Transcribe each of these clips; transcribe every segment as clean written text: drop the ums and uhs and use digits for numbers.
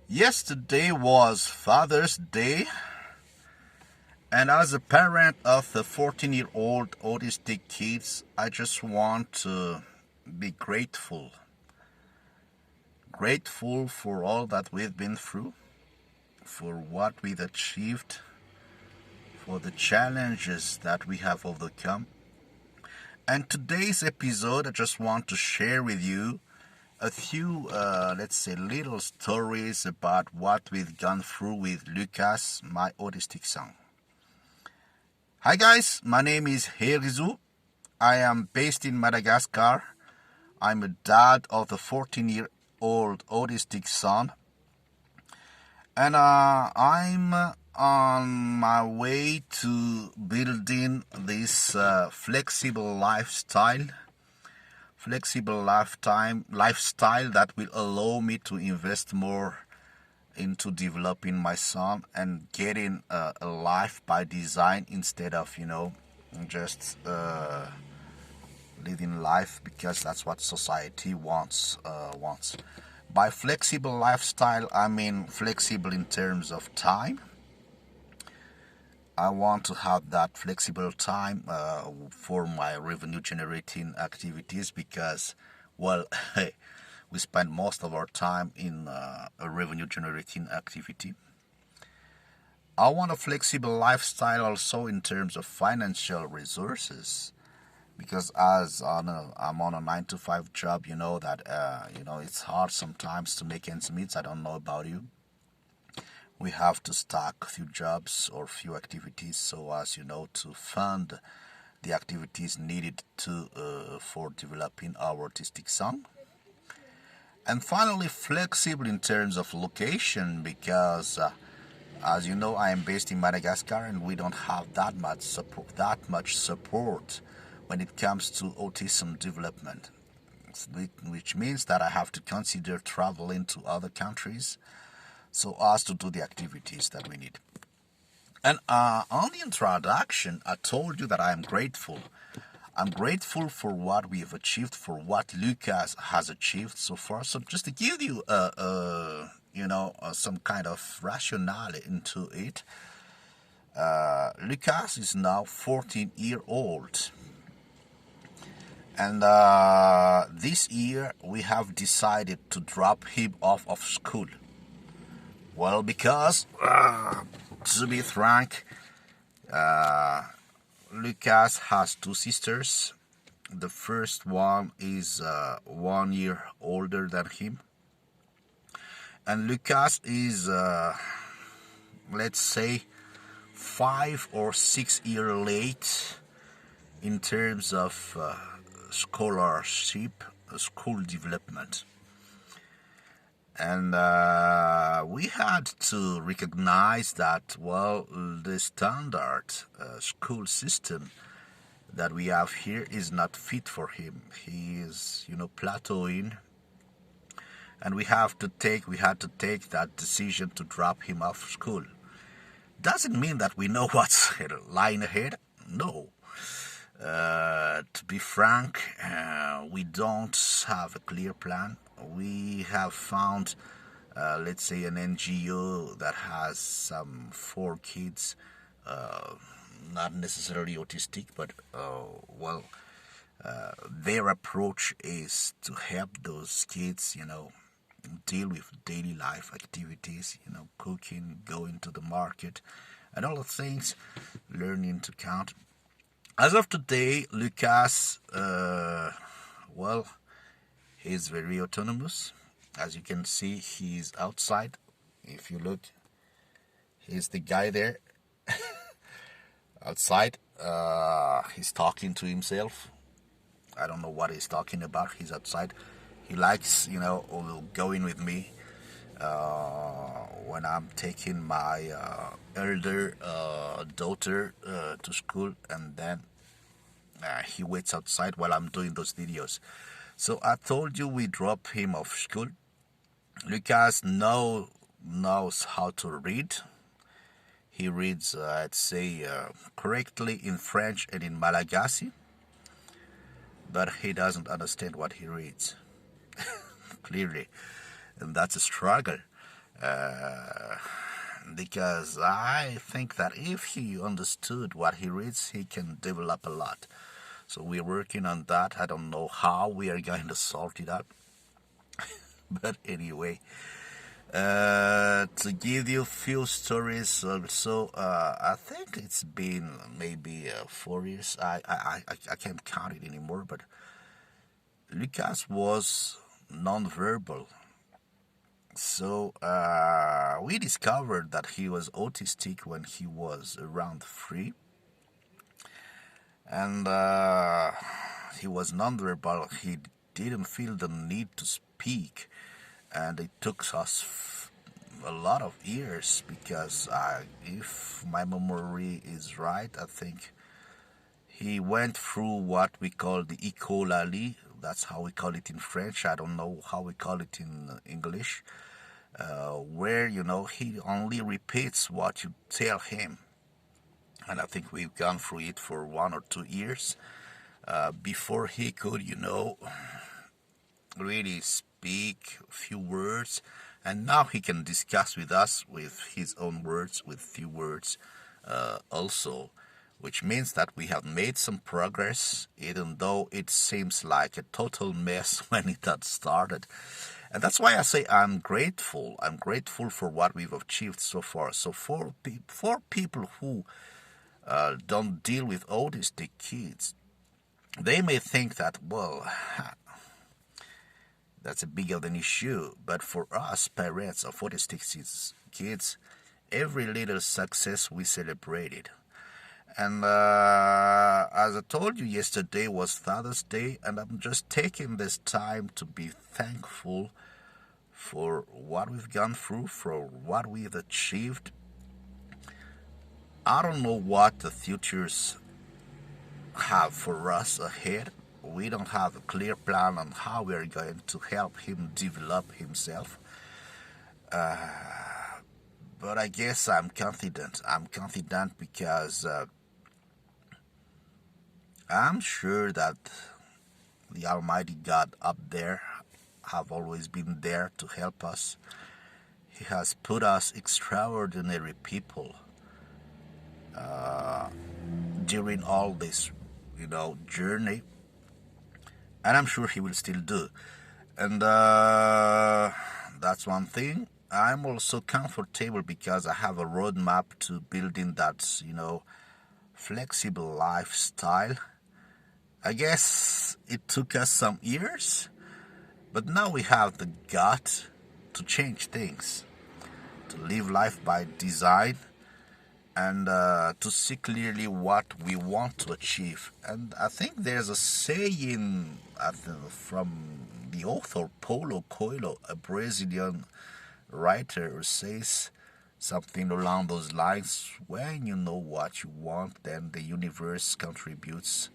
Yesterday was Father's Day, and as a parent of the 14-year-old autistic kids, I just want to be grateful. Grateful for all that we've been through, for what we've achieved, for the challenges that we have overcome. And today's episode, I just want to share with you a few, let's say, little stories about what we've gone through with Lukas, my autistic son. Hi guys, my name is Hery. I am based in Madagascar. I'm a dad of a 14-year-old autistic son. And I'm on my way to building this flexible lifestyle that will allow me to invest more into developing my son and getting a life by design instead of just living life because that's what society wants. By flexible lifestyle, I mean flexible in terms of time. I want to have that flexible time for my revenue generating activities because, well, we spend most of our time in a revenue generating activity. I want a flexible lifestyle also in terms of financial resources because I'm on a 9-to-5 job, you know that it's hard sometimes to make ends meet. I don't know about you. We have to stack a few jobs or few activities so as to fund the activities needed for developing our autistic son. And finally, flexible in terms of location because, as you know, I am based in Madagascar and we don't have that much support when it comes to autism development, which means that I have to consider traveling to other countries so as to do the activities that we need. And on the introduction, I told you that I am grateful. I'm grateful for what we have achieved, for what Lukas has achieved so far. So just to give you, some kind of rationale into it, Lukas is now 14-year-old. And this year, we have decided to drop him off of school. Well, because, to be frank, Lukas has two sisters. The first one is 1 year older than him. And Lukas is, let's say, 5 or 6 years late in terms of scholarship, school development. And we had to recognize that, well, the standard school system that we have here is not fit for him. He is, plateauing. And we had to take that decision to drop him off school. Doesn't mean that we know what's lying ahead. No. To be frank, we don't have a clear plan. We have found, let's say, an NGO that has some 4 kids, not necessarily autistic, but, their approach is to help those kids, deal with daily life activities, cooking, going to the market, and all the things, learning to count. As of today, Lukas, he's very autonomous. As you can see, he's outside. If you look, he's the guy there outside. He's talking to himself. I don't know what he's talking about. He's outside. He likes, going with me when I'm taking my elder daughter to school, and then he waits outside while I'm doing those videos. So I told you we drop him off school. Lukas knows how to read. He reads, I'd say, correctly in French and in Malagasy, but he doesn't understand what he reads, clearly, and that's a struggle. uh, because I think that if he understood what he reads, he can develop a lot. So we're working on that. I don't know how we are going to sort it out, but anyway, to give you a few stories also, I think it's been maybe 4 years. I can't count it anymore, but Lukas was non-verbal. So we discovered that he was autistic when he was around 3, and he was non-verbal. He didn't feel the need to speak, and it took us a lot of years because if my memory is right, I think he went through what we call the ecolalie. That's how we call it in French. I don't know how we call it in English. Where he only repeats what you tell him, and I think we've gone through it for 1 or 2 years before he could really speak a few words, and now he can discuss with us with his own words, with few words also, which means that we have made some progress, even though it seems like a total mess when it had started. And that's why I say I'm grateful. I'm grateful for what we've achieved so far. So for people who don't deal with autistic kids, they may think that, well, that's a big of an issue. But for us, parents of autistic kids, every little success we celebrated. And as I told you, yesterday was Father's Day, and I'm just taking this time to be thankful for what we've gone through, for what we've achieved. I don't know what the futures have for us ahead. We don't have a clear plan on how we're going to help him develop himself. But I guess I'm confident. I'm confident because I'm sure that the Almighty God up there have always been there to help us. He has put us extraordinary people during all this, journey, and I'm sure He will still do. And that's one thing. I'm also comfortable because I have a roadmap to building that, flexible lifestyle. I guess it took us some years, but now we have the gut to change things, to live life by design, and to see clearly what we want to achieve. And I think there's a saying from the author Paulo Coelho, a Brazilian writer, who says something along those lines: when you know what you want, then the universe contributes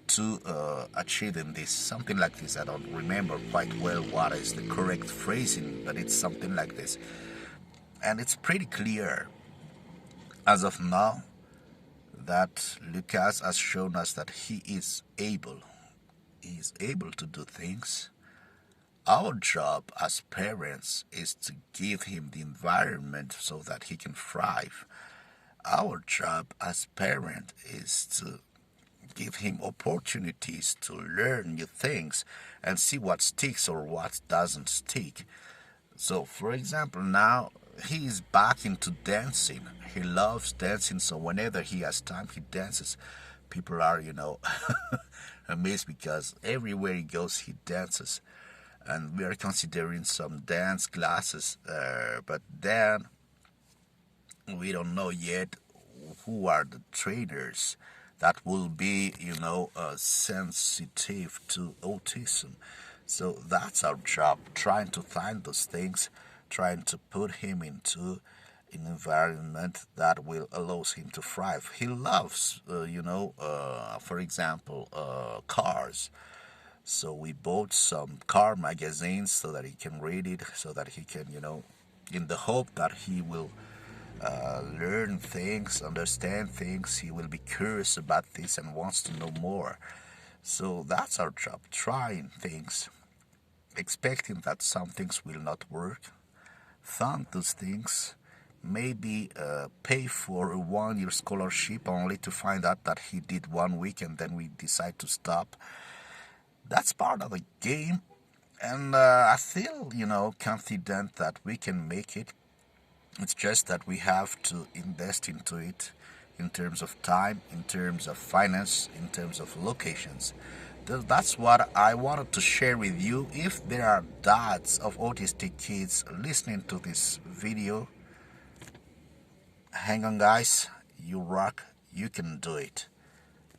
to achieving this. Something like this. I don't remember quite well what is the correct phrasing, but it's something like this. And it's pretty clear as of now that Lukas has shown us that he is able. He is able to do things. Our job as parents is to give him the environment so that he can thrive. Our job as parent is to give him opportunities to learn new things and see what sticks or what doesn't stick. So, for example, now he is back into dancing. He loves dancing, so whenever he has time, he dances. People are, amazed because everywhere he goes, he dances. And we are considering some dance classes, but then we don't know yet who are the trainers that will be, sensitive to autism. So that's our job, trying to find those things, trying to put him into an environment that will allow him to thrive. He loves, for example, cars. So we bought some car magazines so that he can read it, so that he can, in the hope that he will learn things, understand things. He will be curious about this and wants to know more. So that's our job, trying things, expecting that some things will not work, fund those things, maybe pay for a 1 year scholarship only to find out that he did 1 week and then we decide to stop. That's part of the game, and I feel, confident that we can make it. It's just that we have to invest into it in terms of time, in terms of finance, in terms of locations. That's what I wanted to share with you. If there are dads of autistic kids listening to this video, hang on, guys. You rock. You can do it.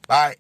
Bye.